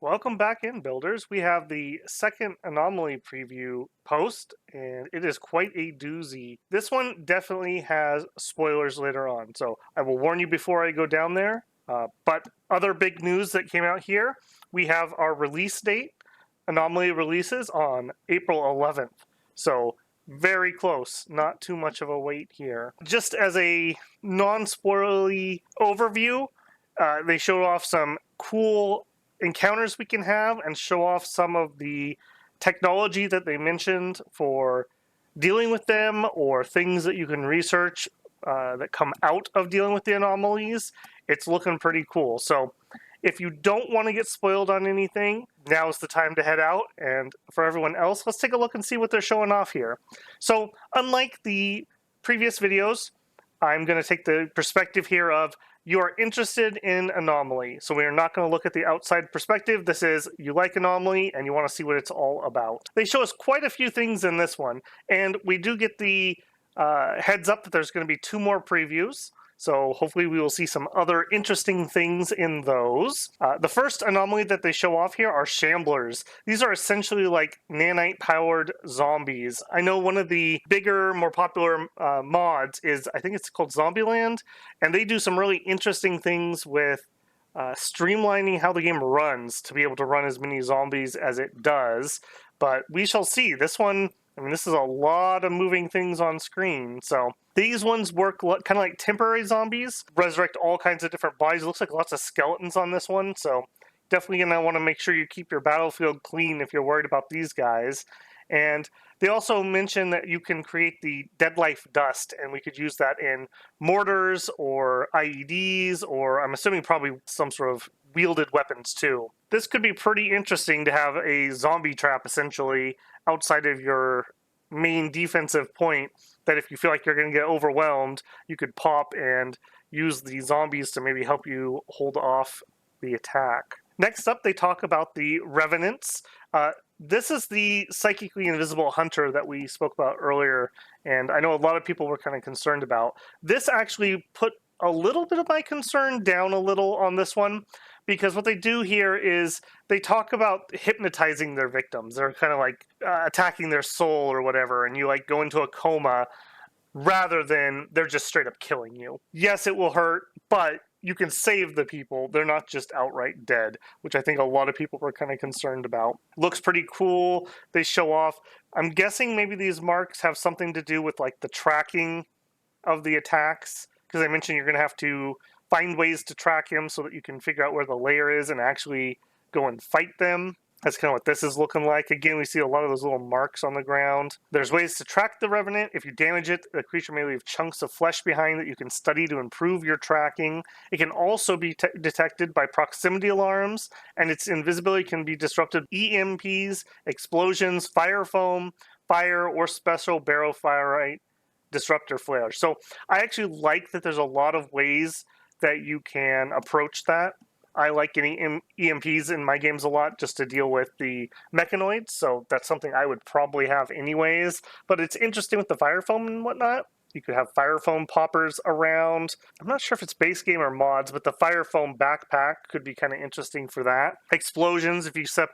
Welcome back in, builders. We have the second anomaly preview post, and it is quite a doozy. This one definitely has spoilers later on, so I will warn you before I go down there. But other big news that came out here, we have our release date. Anomaly releases on April 11th, so very close, not too much of a wait here. Just as a non-spoilery overview, they showed off some cool encounters we can have and show off some of the technology that they mentioned for dealing with them or things that you can research that come out of dealing with the anomalies. It's looking pretty cool. So if you don't want to get spoiled on anything, now's the time to head out. And for everyone else, let's take a look and see what they're showing off here. So unlike the previous videos, I'm going to take the perspective here of you are interested in Anomaly. So we are not going to look at the outside perspective. This is you like Anomaly and you want to see what it's all about. They show us quite a few things in this one. And we do get the heads up that there's going to be 2 more previews. So hopefully we will see some other interesting things in those. The first anomaly that they show off here are Shamblers. These are essentially like nanite-powered zombies. I know one of the bigger, more popular mods is, I think it's called Zombieland, and they do some really interesting things with streamlining how the game runs to be able to run as many zombies as it does. But we shall see. This one, I mean, this is a lot of moving things on screen, so these ones work kind of like temporary zombies, resurrect all kinds of different bodies. It looks like lots of skeletons on this one, so definitely going to want to make sure you keep your battlefield clean if you're worried about these guys. And they also mention that you can create the dead life dust, and we could use that in mortars or IEDs, or I'm assuming probably some sort of wielded weapons too. This could be pretty interesting to have a zombie trap essentially outside of your main defensive point, that if you feel like you're going to get overwhelmed, you could pop and use the zombies to maybe help you hold off the attack. Next up, they talk about the Revenants. This is the psychically invisible hunter that we spoke about earlier, and I know a lot of people were kind of concerned about. This actually put a little bit of my concern down a little on this one, because what they do here is they talk about hypnotizing their victims. They're kind of like attacking their soul or whatever, and you like go into a coma rather than they're just straight up killing you. Yes, it will hurt, but you can save the people. They're not just outright dead, which I think a lot of people were kind of concerned about. Looks pretty cool. They show off. I'm guessing maybe these marks have something to do with like the tracking of the attacks, because I mentioned you're going to have to find ways to track him so that you can figure out where the lair is and actually go and fight them. That's kind of what this is looking like. Again, we see a lot of those little marks on the ground. There's ways to track the Revenant. If you damage it, the creature may leave chunks of flesh behind that you can study to improve your tracking. It can also be detected by proximity alarms, and its invisibility can be disrupted by EMPs, explosions, fire foam, fire, or special barophyrite disruptor flares. So I actually like that there's a lot of ways that you can approach that. I like getting EMPs in my games a lot just to deal with the mechanoids, so that's something I would probably have anyways. But it's interesting with the fire foam and whatnot. You could have fire foam poppers around. I'm not sure if it's base game or mods, but the fire foam backpack could be kind of interesting for that. Explosions, if you set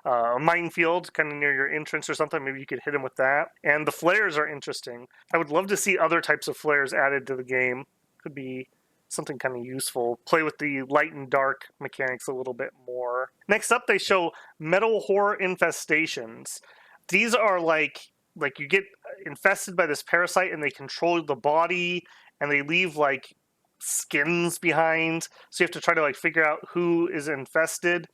a minefield kind of near your entrance or something, maybe you could hit them with that. And the flares are interesting. I would love to see other types of flares added to the game. Could be something kind of useful. Play with the light and dark mechanics a little bit more. Next up, they show metal horror infestations. These are like you get infested by this parasite and they control the body and they leave like skins behind. So you have to try to like figure out who is infested.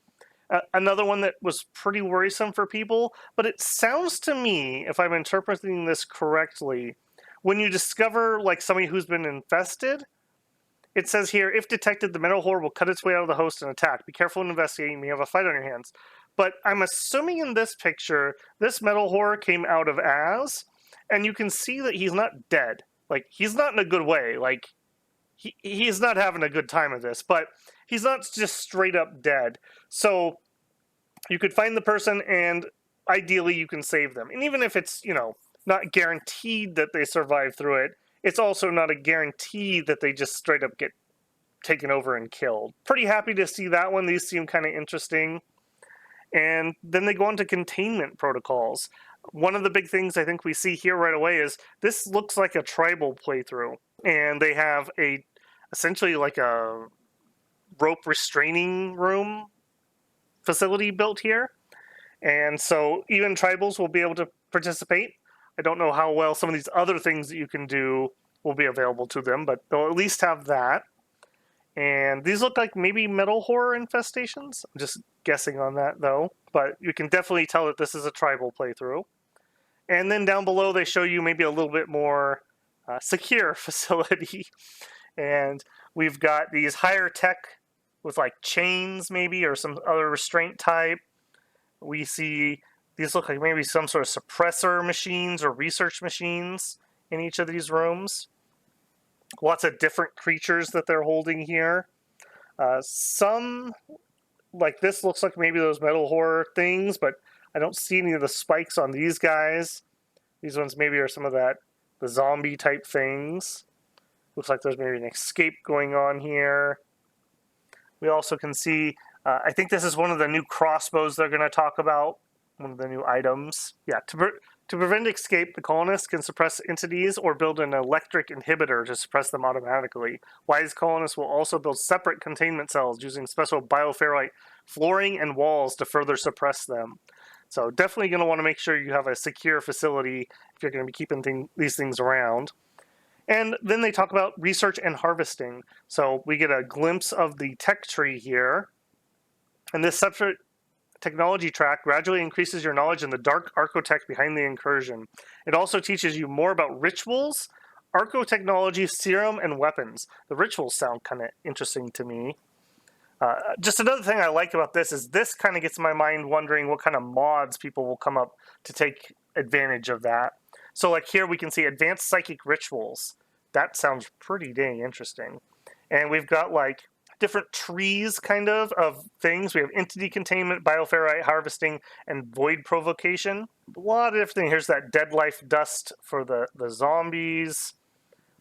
Another one that was pretty worrisome for people, but it sounds to me, if I'm interpreting this correctly, when you discover like somebody who's been infested, it says here, if detected, the metal horror will cut its way out of the host and attack. Be careful in investigating. You may have a fight on your hands. But I'm assuming in this picture, this metal horror came out of Az, and you can see that he's not dead. Like, he's not in a good way. Like, he's not having a good time of this, but he's not just straight up dead. So you could find the person, and ideally you can save them. And even if it's, not guaranteed that they survive through it, it's also not a guarantee that they just straight up get taken over and killed. Pretty happy to see that one. These seem kind of interesting. And then they go on to containment protocols. One of the big things I think we see here right away is this looks like a tribal playthrough. And they have essentially like a rope restraining room facility built here. And so even tribals will be able to participate. I don't know how well some of these other things that you can do will be available to them, but they'll at least have that. And these look like maybe metal horror infestations. I'm just guessing on that, though. But you can definitely tell that this is a tribal playthrough. And then down below, they show you maybe a little bit more secure facility. And we've got these higher tech with like chains, maybe, or some other restraint type. We see these look like maybe some sort of suppressor machines or research machines in each of these rooms. Lots of different creatures that they're holding here. Some, like this, looks like maybe those metal horror things, but I don't see any of the spikes on these guys. These ones maybe are some of the zombie type things. Looks like there's maybe an escape going on here. We also can see, I think this is one of the new crossbows they're going to talk about. One of the new items. Yeah, to prevent escape, the colonists can suppress entities or build an electric inhibitor to suppress them automatically. Wise colonists will also build separate containment cells using special bioferrite flooring and walls to further suppress them. So definitely going to want to make sure you have a secure facility if you're going to be keeping these things around. And then they talk about research and harvesting. So we get a glimpse of the tech tree here. And this separate technology track gradually increases your knowledge in the dark archotech behind the incursion. It also teaches you more about rituals, archotechnology, serum, and weapons. The rituals sound kind of interesting to me. Just another thing I like about this is this kind of gets my mind wondering what kind of mods people will come up to take advantage of that. So like here we can see advanced psychic rituals. That sounds pretty dang interesting. And we've got like different trees kind of things. We have entity containment, bioferrite harvesting, and void provocation. A lot of different things. Here's that dead life dust for the zombies.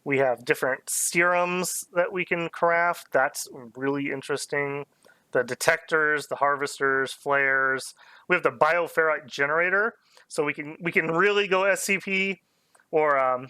We have different serums that we can craft. That's really interesting. The detectors, the harvesters, flares. We have the bioferrite generator. So we can really go SCP or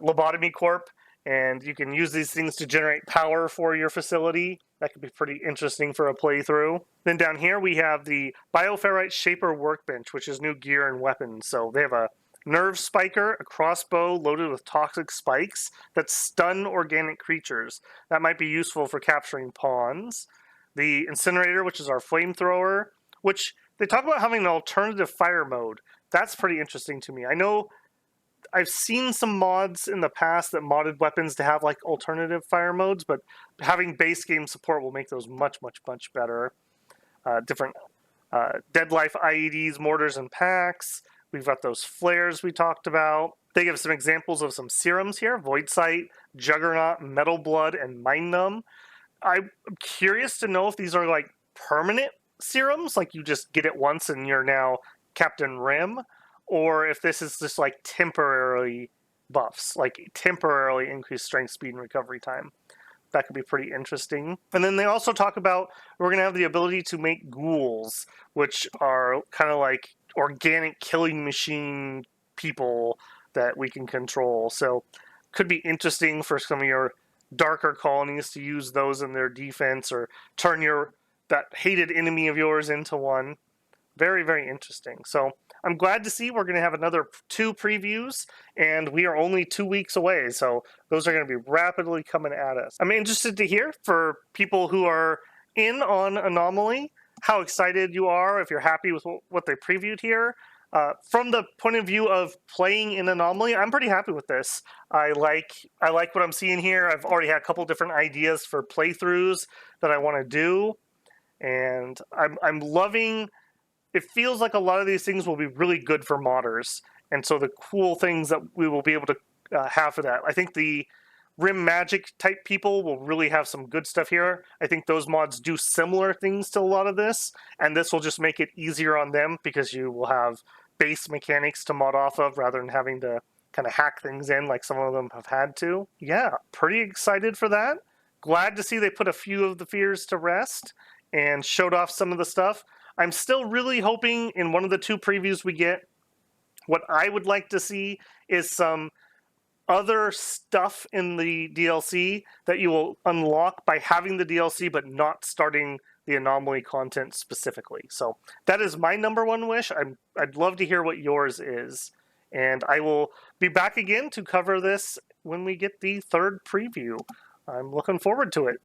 lobotomy corp, and you can use these things to generate power for your facility. That could be pretty interesting for a playthrough. Then down here we have the bioferrite shaper workbench, which is new gear and weapons. So they have a nerve spiker, a crossbow loaded with toxic spikes that stun organic creatures. That might be useful for capturing pawns. The incinerator, which is our flamethrower, which they talk about having an alternative fire mode. That's pretty interesting to me. I know I've seen some mods in the past that modded weapons to have like alternative fire modes, but having base game support will make those much, much, much better. Different dead life IEDs, mortars, and packs. We've got those flares we talked about. They give some examples of some serums here. Void Sight, Juggernaut, Metal Blood, and Mind Numb. I'm curious to know if these are like permanent serums, like you just get it once and you're now Captain Rim, or if this is just like temporarily buffs, like temporarily increased strength, speed, and recovery time. That could be pretty interesting. And then they also talk about we're going to have the ability to make ghouls, which are kind of like organic killing machine people that we can control. So could be interesting for some of your darker colonies to use those in their defense or turn that hated enemy of yours into one. Very, very interesting. So I'm glad to see we're going to have another 2 previews, and we are only 2 weeks away, so those are going to be rapidly coming at us. I'm interested to hear for people who are in on Anomaly, how excited you are, if you're happy with what they previewed here. From the point of view of playing in Anomaly, I'm pretty happy with this. I like what I'm seeing here. I've already had a couple different ideas for playthroughs that I want to do, and I'm loving. It feels like a lot of these things will be really good for modders, and so the cool things that we will be able to have for that. I think the Rim Magic type people will really have some good stuff here. I think those mods do similar things to a lot of this, and this will just make it easier on them because you will have base mechanics to mod off of rather than having to kind of hack things in like some of them have had to. Yeah, pretty excited for that. Glad to see they put a few of the fears to rest and showed off some of the stuff. I'm still really hoping in one of the 2 previews we get, what I would like to see is some other stuff in the DLC that you will unlock by having the DLC but not starting the Anomaly content specifically. So that is my number 1 wish. I'd love to hear what yours is. And I will be back again to cover this when we get the 3rd preview. I'm looking forward to it.